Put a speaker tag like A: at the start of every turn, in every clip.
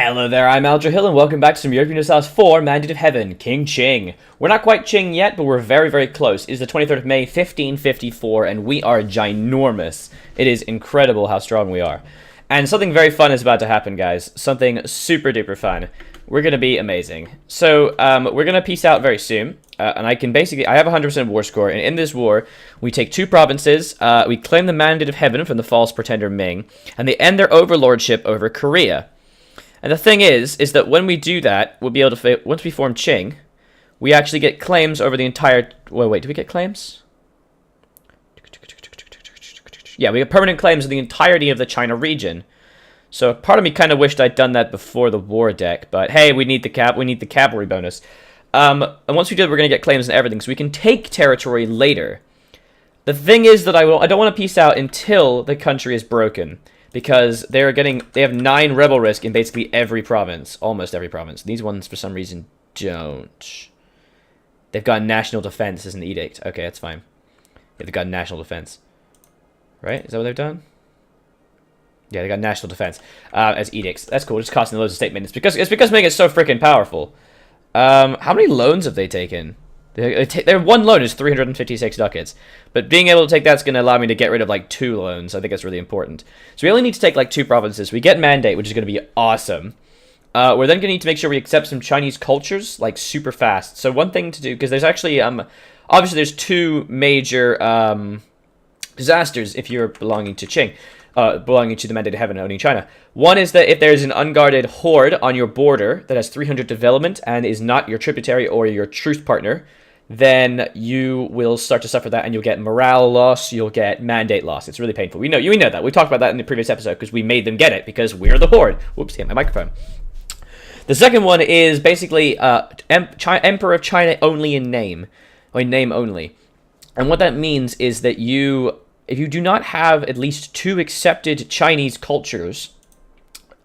A: Hello there, I'm Alger Hill, and welcome back to some Europa Universalis 4, Mandate of Heaven, King Qing. We're not quite Qing yet, but we're very, very close. It is the 23rd of May, 1554, and we are ginormous. It is incredible how strong we are. And something very fun is about to happen, guys. Something super duper fun. We're going to be amazing. So, we're going to peace out very soon. And I have 100% war score, and in this war, we take 2 provinces, we claim the Mandate of Heaven from the false pretender Ming, and they end their overlordship over Korea. And the thing is that when we do that, we'll be able to, once we form Qing, we actually get claims over the entire, wait, do we get claims? Yeah, we get permanent claims of the entirety of the China region. So part of me kind of wished I'd done that before the war deck, but hey, we need the cavalry bonus. And once we do it, we're going to get claims and everything, so we can take territory later. The thing is that I don't want to peace out until the country is broken. Because they have 9 rebel risk in basically every province. Almost every province. These ones, for some reason, don't. They've got national defense as an edict. Okay, that's fine. Yeah, they've got national defense. Right? Is that what they've done? Yeah, they got national defense as edicts. That's cool. It's costing loads of state maintenance. It's because Ming is so freaking powerful. How many loans have they taken? Their one loan is 356 ducats, but being able to take that's going to allow me to get rid of like 2 loans. I think that's really important. So we only need to take like 2 provinces. We get mandate, which is going to be awesome. We're then going to need to make sure we accept some Chinese cultures like super fast. So one thing to do, because there's actually obviously there's 2 major disasters if you're belonging to Qing. Belonging to the Mandate of Heaven owning China. One is that if there's an unguarded horde on your border that has 300 development and is not your tributary or your truce partner, then you will start to suffer that, and you'll get morale loss, you'll get mandate loss. It's really painful. We know that. We talked about that in the previous episode because we made them get it because we're the horde. Whoops, hit my microphone. The second one is basically Emperor of China only in name, or in name only. And what that means is that if you do not have at least 2 accepted Chinese cultures,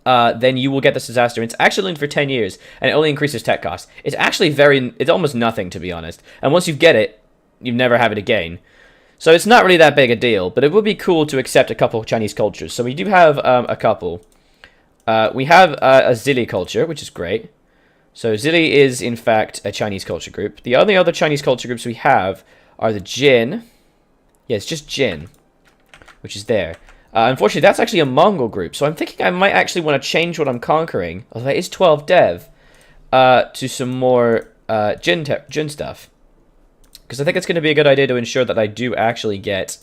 A: then you will get this disaster. It's actually linked for 10 years, and it only increases tech costs. It's actually it's almost nothing, to be honest. And once you get it, you never have it again. So it's not really that big a deal, but it would be cool to accept a couple of Chinese cultures. So we do have a couple. We have a Zili culture, which is great. So Zili is, in fact, a Chinese culture group. The only other Chinese culture groups we have are the Jin. Yeah, it's just Jin, which is there. Unfortunately, that's actually a Mongol group, so I'm thinking I might actually want to change what I'm conquering, although it is 12 dev, to some more Jin stuff. Because I think it's going to be a good idea to ensure that I do actually get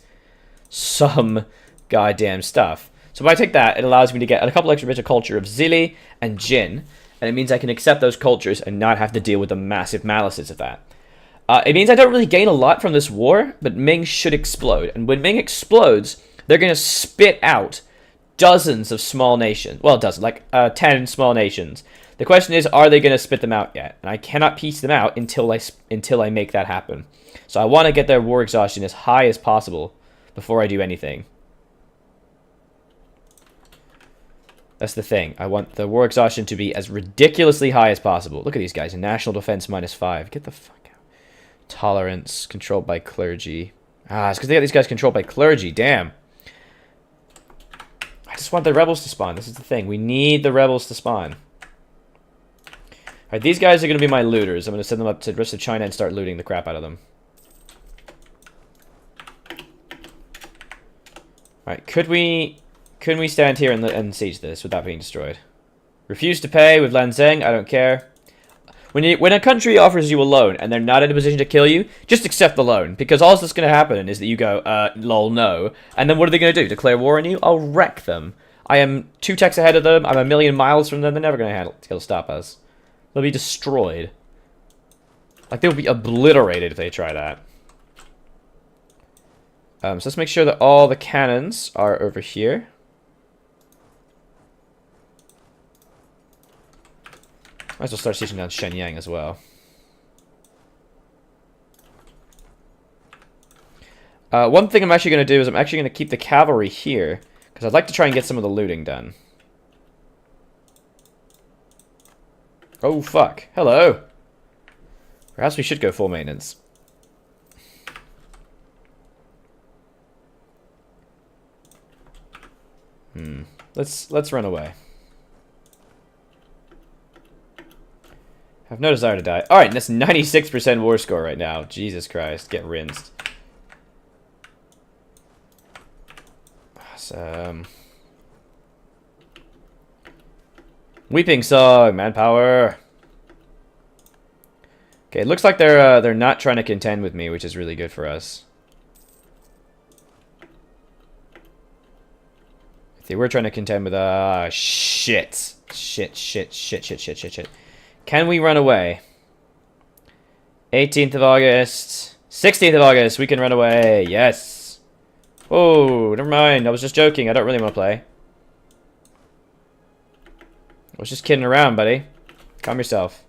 A: some goddamn stuff. So if I take that, it allows me to get a couple extra bits of culture of Zili and Jin, and it means I can accept those cultures and not have to deal with the massive malices of that. It means I don't really gain a lot from this war, but Ming should explode. And when Ming explodes, they're going to spit out dozens of small nations. Well, 10 small nations. The question is, are they going to spit them out yet? And I cannot piece them out until I make that happen. So I want to get their war exhaustion as high as possible before I do anything. That's the thing. I want the war exhaustion to be as ridiculously high as possible. Look at these guys. National defense -5. Get the fuck out. Tolerance controlled by clergy. It's because they got these guys controlled by clergy. Damn. I just want the rebels to spawn. This is the thing. We need the rebels to spawn. Alright, these guys are going to be my looters. I'm going to send them up to the rest of China and start looting the crap out of them. Alright, could we stand here and siege this without being destroyed? Refuse to pay with Lanzeng. I don't care. When a country offers you a loan and they're not in a position to kill you, just accept the loan. Because all that's going to happen is that you go, lol, no. And then what are they going to do? Declare war on you? I'll wreck them. I am 2 techs ahead of them. I'm a million miles from them. They're never going to stop us. They'll be destroyed. Like, they'll be obliterated if they try that. So let's make sure that all the cannons are over here. Might as well start sieging down Shenyang as well. One thing I'm actually going to do is I'm actually going to keep the cavalry here, because I'd like to try and get some of the looting done. Oh, fuck. Hello. Perhaps we should go full maintenance. Let's run away. I have no desire to die. Alright, that's 96% war score right now. Jesus Christ, get rinsed. Awesome. Weeping Song, manpower. Okay, it looks like they're not trying to contend with me, which is really good for us. If they were trying to contend with shit. Shit. Can we run away? 18th of August. 16th of August, we can run away. Yes. Oh, never mind. I was just joking. I don't really want to play. I was just kidding around, buddy. Calm yourself.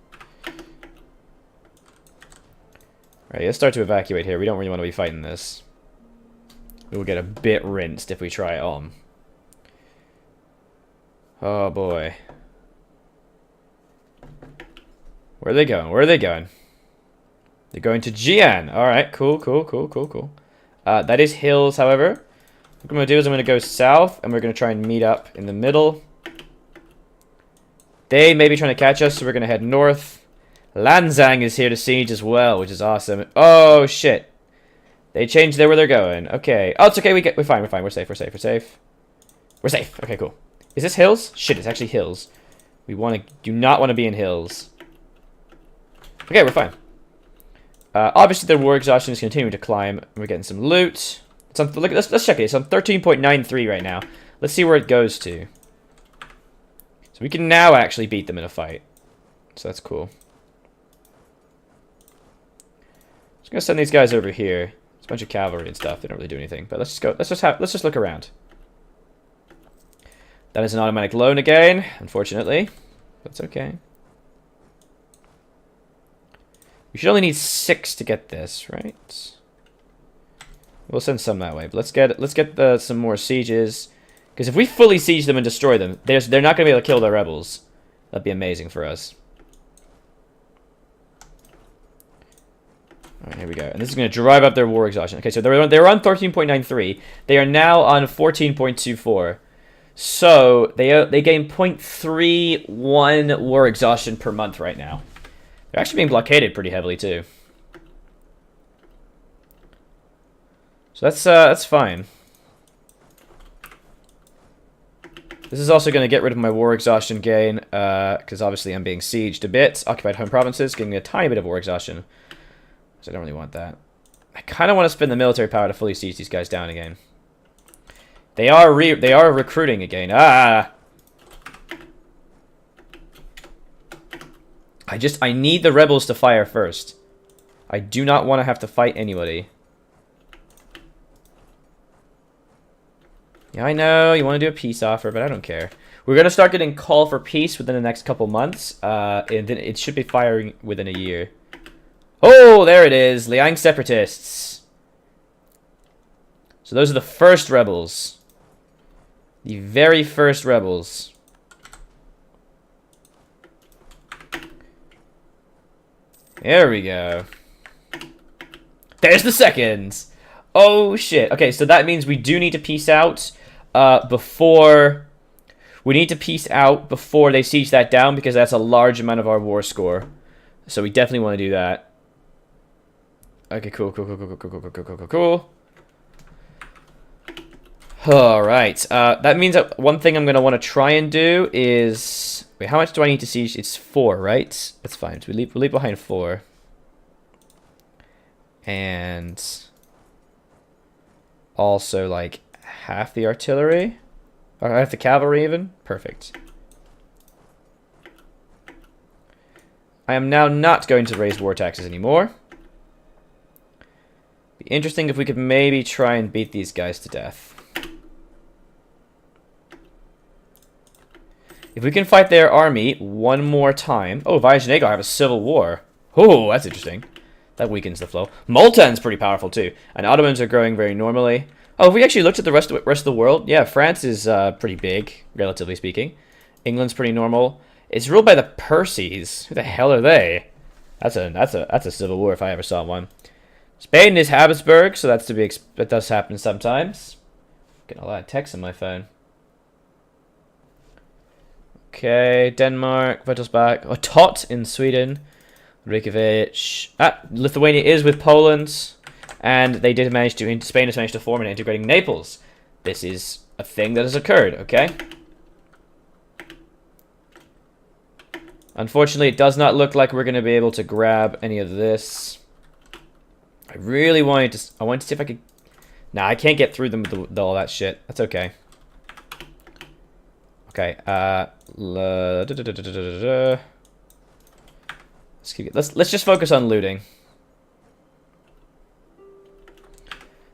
A: Alright, let's start to evacuate here. We don't really want to be fighting this. We will get a bit rinsed if we try it on. Oh boy. Where are they going? Where are they going? They're going to Jian. Alright, cool. That is hills, however. What I'm going to do is I'm going to go south, and we're going to try and meet up in the middle. They may be trying to catch us, so we're going to head north. Lanzang is here to siege as well, which is awesome. Oh, shit. They changed where they're going. Okay. Oh, it's okay. We're fine. We're safe. We're safe. Okay, cool. Is this hills? Shit, it's actually hills. We do not want to be in hills. Okay, we're fine. Obviously, their war exhaustion is continuing to climb. We're getting some loot. Let's check it. It's on 13.93 right now. Let's see where it goes to. So we can now actually beat them in a fight. So that's cool. Just gonna send these guys over here. It's a bunch of cavalry and stuff. They don't really do anything. But let's just go. Let's just look around. That is an automatic loan again, unfortunately. That's okay. We should only need 6 to get this, right? We'll send some that way. But let's get some more sieges. Because if we fully siege them and destroy them, they're not going to be able to kill their rebels. That'd be amazing for us. Alright, here we go. And this is going to drive up their war exhaustion. Okay, so they were on 13.93. They are now on 14.24. So they gain 0.31 war exhaustion per month right now. They're actually being blockaded pretty heavily too. So that's fine. This is also going to get rid of my war exhaustion gain, because obviously I'm being sieged a bit. Occupied home provinces, giving me a tiny bit of war exhaustion. So I don't really want that. I kind of want to spend the military power to fully siege these guys down again. They are recruiting again. Ah! I need the rebels to fire first. I do not want to have to fight anybody. Yeah, I know, you want to do a peace offer, but I don't care. We're going to start getting call for peace within the next couple months, and then it should be firing within a year. Oh, there it is, Liang Separatists. So those are the first rebels. The very first rebels. There we go. There's the seconds. Oh, shit. Okay, so that means we do need to peace out before... We need to peace out before they siege that down, because that's a large amount of our war score. So we definitely want to do that. Okay, cool. Alright, that means that one thing I'm going to want to try and do is... Wait, how much do I need to siege? It's 4, right? That's fine. So we'll leave behind 4. And... also, like, half the artillery? Or half the cavalry, even? Perfect. I am now not going to raise war taxes anymore. Be interesting if we could maybe try and beat these guys to death. If we can fight their army one more time... Oh, Vijayanagara have a civil war. Oh, that's interesting. That weakens the flow. Multan's pretty powerful, too. And Ottomans are growing very normally. Oh, if we actually looked at the rest of the world, yeah, France is pretty big, relatively speaking. England's pretty normal. It's ruled by the Percies. Who the hell are they? That's a civil war if I ever saw one. Spain is Habsburg, so that's to be that does happen sometimes. Getting a lot of text on my phone. Okay, Denmark, Wittelsbach, oh, Tot in Sweden, Reykjavik. Lithuania is with Poland, and they did manage to. Spain has managed to form an integrating Naples. This is a thing that has occurred. Okay. Unfortunately, it does not look like we're going to be able to grab any of this. I really wanted to. I wanted to see if I could. Nah, I can't get through them with all that shit. That's okay. Okay. Let's just focus on looting.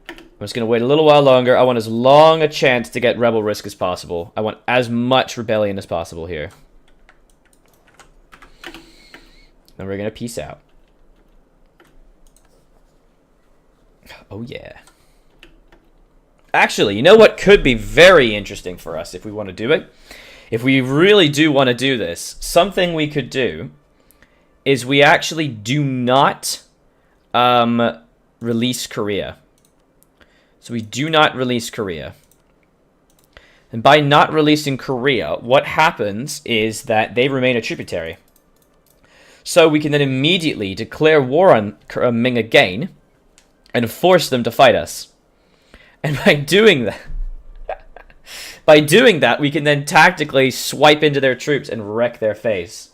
A: I'm just gonna wait a little while longer. I want as long a chance to get rebel risk as possible. I want as much rebellion as possible here. Then we're gonna peace out. Oh yeah. Actually, you know what could be very interesting for us if we want to do it? If we really do want to do this, something we could do is we actually do not release Korea. So we do not release Korea. And by not releasing Korea, what happens is that they remain a tributary. So we can then immediately declare war on Ming again and force them to fight us. And by doing that, we can then tactically swipe into their troops and wreck their face.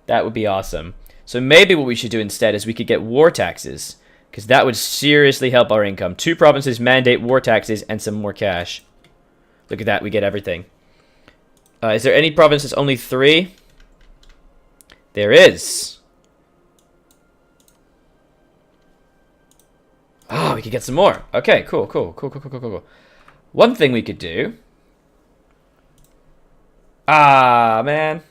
A: That would be awesome. So maybe what we should do instead is we could get war taxes, because that would seriously help our income. 2 provinces mandate war taxes and some more cash. Look at that, we get everything. Is there any province that's only 3? There is. Oh, we could get some more. Okay, cool. One thing we could do. Ah, man.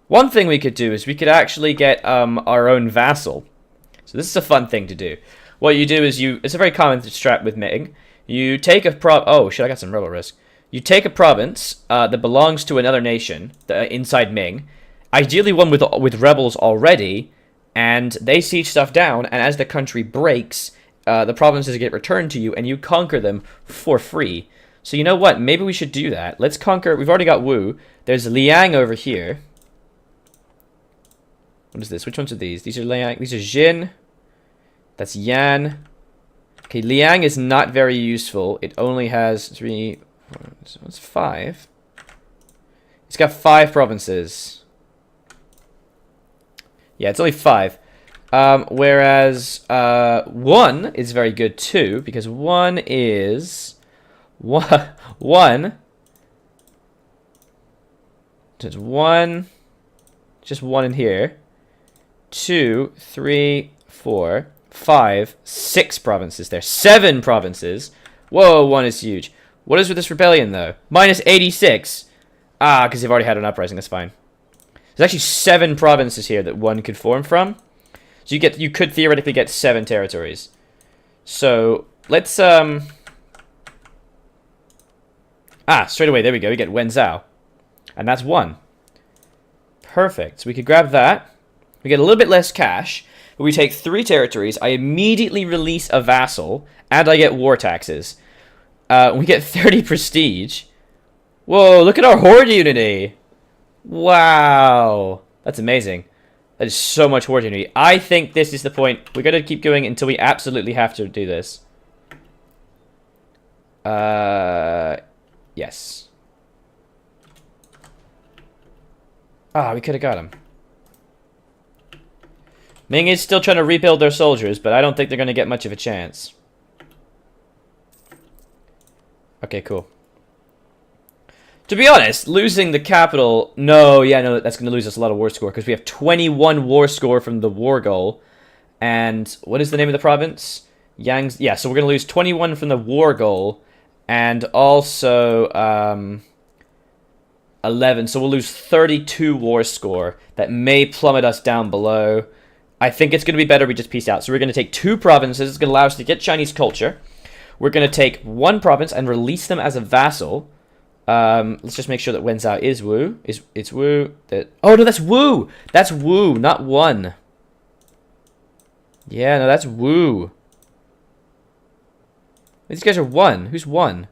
A: One thing we could do is we could actually get our own vassal. So this is a fun thing to do. What you do is it's a very common strat with Ming. You take a oh shit, I got some rebel risk. You take a province that belongs to another nation inside Ming, ideally one with rebels already, and they siege stuff down, and as the country breaks, the provinces get returned to you, and you conquer them for free. So you know what? Maybe we should do that. Let's conquer. We've already got Wu. There's Liang over here. What is this? Which ones are these? These are Liang. These are Jin. That's Yan. Okay, Liang is not very useful. It only has 3, 4, so it's 5. It's got 5 provinces. Yeah, it's only 5. Whereas 1 is very good too, because 1 is one. There's 1, just 1 in here. 2, 3, 4, 5, 6 provinces there. 7 provinces. Whoa, 1 is huge. What is with this rebellion though? Minus 86. Ah, because they've already had an uprising. That's fine. There's actually 7 provinces here that 1 could form from. So you could theoretically get 7 territories. So let's straight away, there we go. We get Wenzhou. And that's 1. Perfect. So we could grab that. We get a little bit less cash, but we take 3 territories. I immediately release a vassal, and I get war taxes. We get 30 prestige. Whoa, look at our horde unity. Wow. That's amazing. That is so much horde unity. I think this is the point. We're going to keep going until we absolutely have to do this. Yes. Ah, we could have got him. Ming is still trying to rebuild their soldiers, but I don't think they're going to get much of a chance. Okay, cool. To be honest, losing the capital... No, that's going to lose us a lot of war score, because we have 21 war score from the war goal. And what is the name of the province? Yang's... Yeah, so we're going to lose 21 from the war goal, and also 11. So we'll lose 32 war score. That may plummet us down below. I think it's going to be better we just peace out. So we're going to take 2 provinces. It's going to allow us to get Chinese culture. We're going to take 1 province and release them as a vassal. Let's just make sure that Wenzhou is Wu. It's Wu. Oh, no, that's Wu. That's Wu, not 1. Yeah, no, that's Wu. These guys are 1. Who's 1?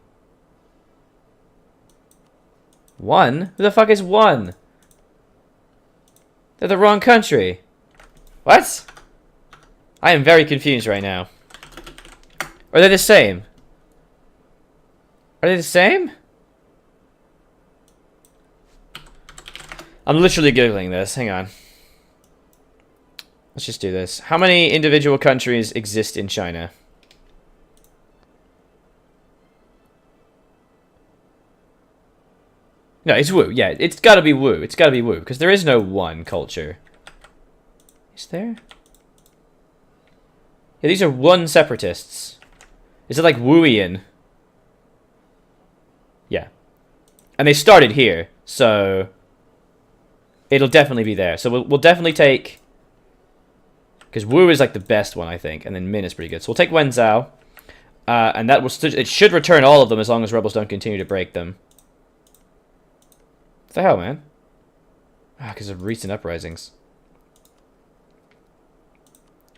A: 1? Who the fuck is 1? They're the wrong country. What? I am very confused right now. Are they the same? Are they the same? I'm literally Googling this. Hang on. Let's just do this. How many individual countries exist in China? No, it's Wu. Yeah, it's gotta be Wu. It's gotta be Wu, because there is no one culture. Is there? Yeah, these are one separatists. Is it like Wuian? Yeah. And they started here, so it'll definitely be there. So we'll definitely take, because Wu is like the best one, I think, and then Min is pretty good. So we'll take Wenzhou, and that will it should return all of them as long as rebels don't continue to break them. What the hell, man? Ah, because of recent uprisings.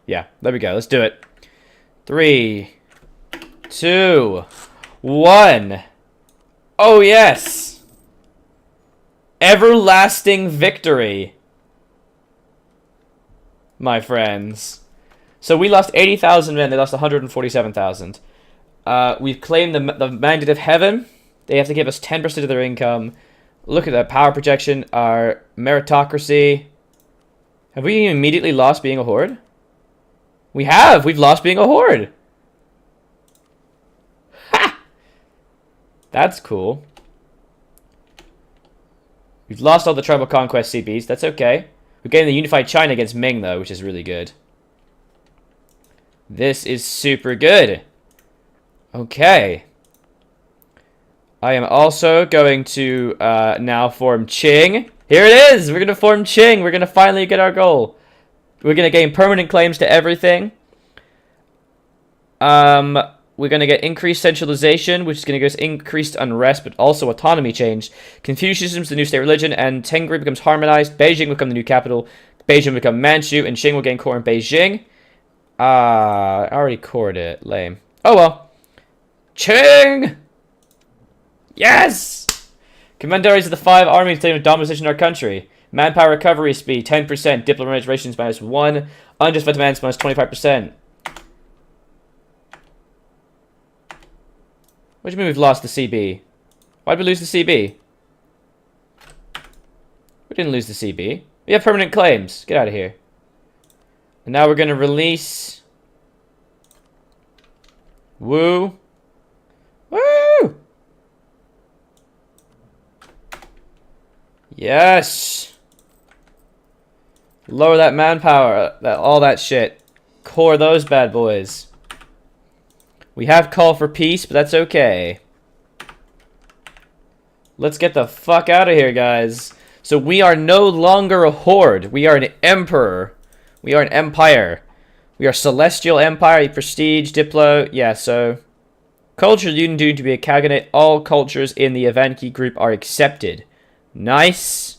A: Yeah, there we go. Let's do it. 3, 2, 1. Oh, yes! Everlasting victory, my friends. So we lost 80,000 men. They lost 147,000. We've claimed the Mandate of Heaven. They have to give us 10% of their income. Look at that power projection. Our meritocracy. Have we immediately lost being a horde? We have! We've lost being a horde! Ha! That's cool. We've lost all the tribal conquest CBs. That's okay. We're getting the unified China against Ming, though, which is really good. This is super good. Okay. I am also going to now form Qing. Here it is! We're going to form Qing. We're going to finally get our goal. We're going to gain permanent claims to everything. We're going to get increased centralization, which is going to give us increased unrest, but also autonomy change. Confucianism is the new state religion, and Tengri becomes harmonized. Beijing will become the new capital. Beijing will become Manchu, and Qing will gain core in Beijing. I already cored it. Lame. Oh well. Qing! Yes! Commanderies of the 5 armies claim domination in our country. Manpower recovery speed, 10%. Diplomatic relations -1. Unjustified demands -25%. What do you mean we've lost the CB? Why did we lose the CB? We didn't lose the CB. We have permanent claims. Get out of here. And now we're going to release Wu. Woo! Yes! Lower that manpower, all that shit. Core those bad boys. We have call for peace, but that's okay. Let's get the fuck out of here, guys. So we are no longer a horde. We are an emperor. We are an empire. We are celestial empire, prestige, diplo. Yeah, so culture you do to be a khaganate. All cultures in the Evanki group are accepted. Nice.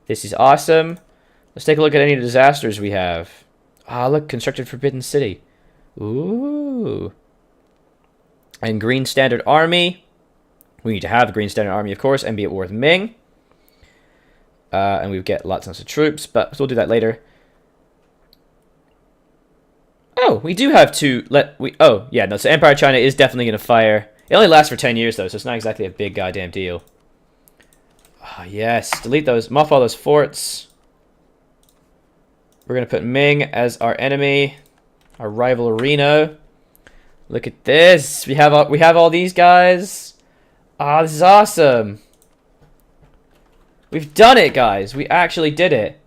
A: This is awesome. Let's take a look at any disasters we have. Ah, look, constructed Forbidden City. Ooh. And Green Standard Army. We need to have a Green Standard Army, of course, and be at war with Ming. And we get lots and lots of troops, but we'll do that later. Oh, we do have to oh, yeah, no, so Empire China is definitely going to fire. It only lasts for 10 years, though, so it's not exactly a big goddamn deal. Ah, yes. Delete those, mothball those forts. We're going to put Ming as our enemy. Our rival Reno. Look at this. We have all these guys. Ah, this is awesome. We've done it, guys. We actually did it.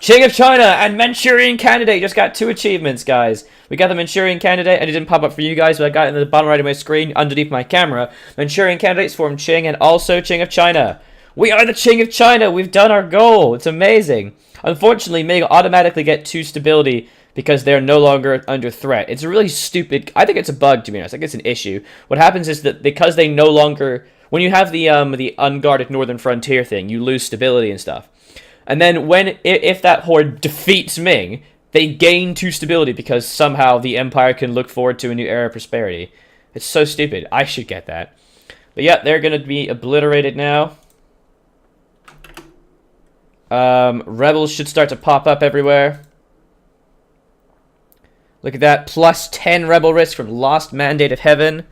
A: Qing of China and Manchurian Candidate just got 2 achievements, guys. We got the Manchurian Candidate, and it didn't pop up for you guys, but I got it in the bottom right of my screen underneath my camera. Manchurian Candidates form Qing and also Qing of China. We are the Qing of China. We've done our goal. It's amazing. Unfortunately, Ming automatically get 2 stability because they're no longer under threat. It's really stupid. I think it's a bug, to be honest. I think it's an issue. What happens is that because they no longer... When you have the unguarded northern frontier thing, you lose stability and stuff. And then if that horde defeats Ming, they gain 2 stability because somehow the empire can look forward to a new era of prosperity. It's so stupid. I should get that. But yeah, they're going to be obliterated now. Rebels should start to pop up everywhere. Look at that. Plus 10 rebel risk from Lost Mandate of Heaven.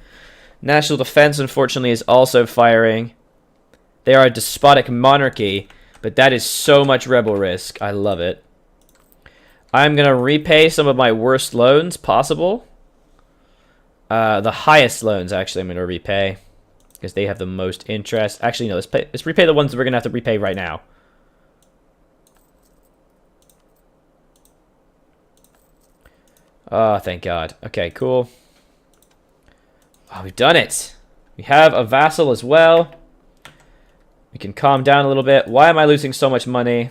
A: National Defense, unfortunately, is also firing. They are a despotic monarchy, but that is so much rebel risk. I love it. I'm going to repay some of my worst loans possible. The highest loans, actually, I'm going to repay. Because they have the most interest. Actually, no, let's repay the ones that we're going to have to repay right now. Oh, thank God. Okay, cool. Oh, we've done it. We have a vassal as well. We can calm down a little bit. Why am I losing so much money?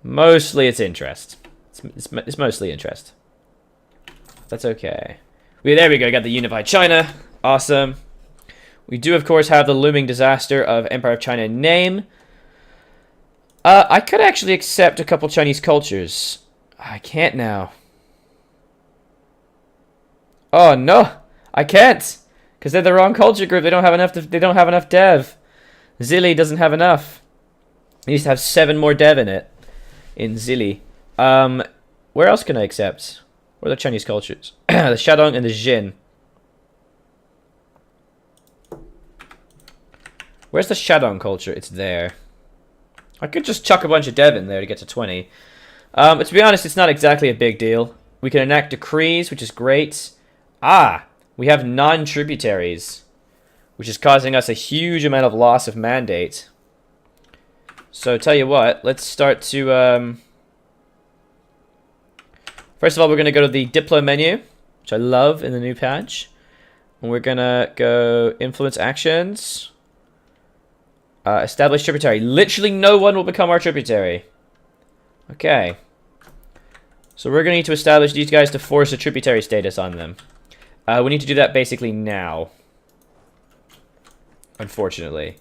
A: Mostly it's interest. It's mostly interest. That's okay. There we go. Got the unified China. Awesome. We do, of course, have the looming disaster of Empire of China in name. I could actually accept a couple Chinese cultures. I can't now. Oh no, I can't, because they're the wrong culture group. They don't have enough. They don't have enough dev. Zili doesn't have enough. It needs to have 7 more dev in it. In Zili. Where else can I accept? Where are the Chinese cultures? The Shandong and the Jin. Where's the Shandong culture? It's there. I could just chuck a bunch of dev in there to get to 20. But to be honest, it's not exactly a big deal. We can enact decrees, which is great. Ah, we have non-tributaries, which is causing us a huge amount of loss of mandate. So tell you what, let's start to... First of all, we're going to go to the Diplo menu, which I love in the new patch. And we're going to go Influence Actions. Establish tributary. Literally no one will become our tributary. Okay. So we're going to need to establish these guys to force a tributary status on them. We need to do that basically now. Unfortunately.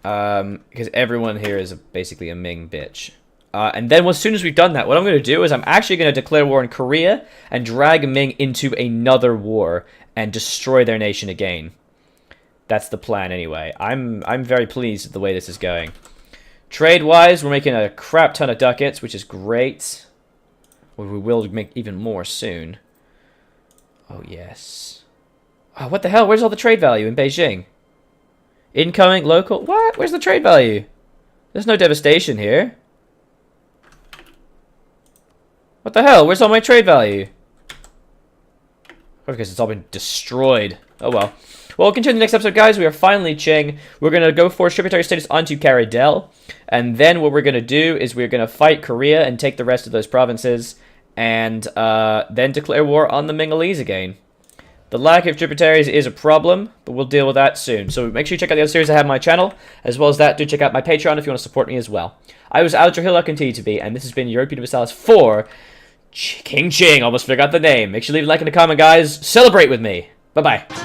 A: Because everyone here is basically a Ming bitch. And then as soon as we've done that, what I'm going to do is I'm actually going to declare war in Korea and drag Ming into another war and destroy their nation again. That's the plan anyway. I'm very pleased with the way this is going. Trade-wise, we're making a crap ton of ducats, which is great. Well, we will make even more soon. Oh, yes. Oh, what the hell? Where's all the trade value in Beijing? Incoming, local... What? Where's the trade value? There's no devastation here. What the hell? Where's all my trade value? Because it's all been destroyed. Oh, well. Well, we'll continue in the next episode, guys. We are finally Qing. We're going to go for tributary status onto Caradel. And then what we're going to do is we're going to fight Korea and take the rest of those provinces. And then declare war on the Minghalese again. The lack of tributaries is a problem, but we'll deal with that soon. So make sure you check out the other series I have on my channel. As well as that, do check out my Patreon if you want to support me as well. I was Alex Hill, I'll continue to be, and this has been Europa Universalis for King Qing. Almost forgot the name. Make sure you leave a like and a comment, guys. Celebrate with me. Bye-bye.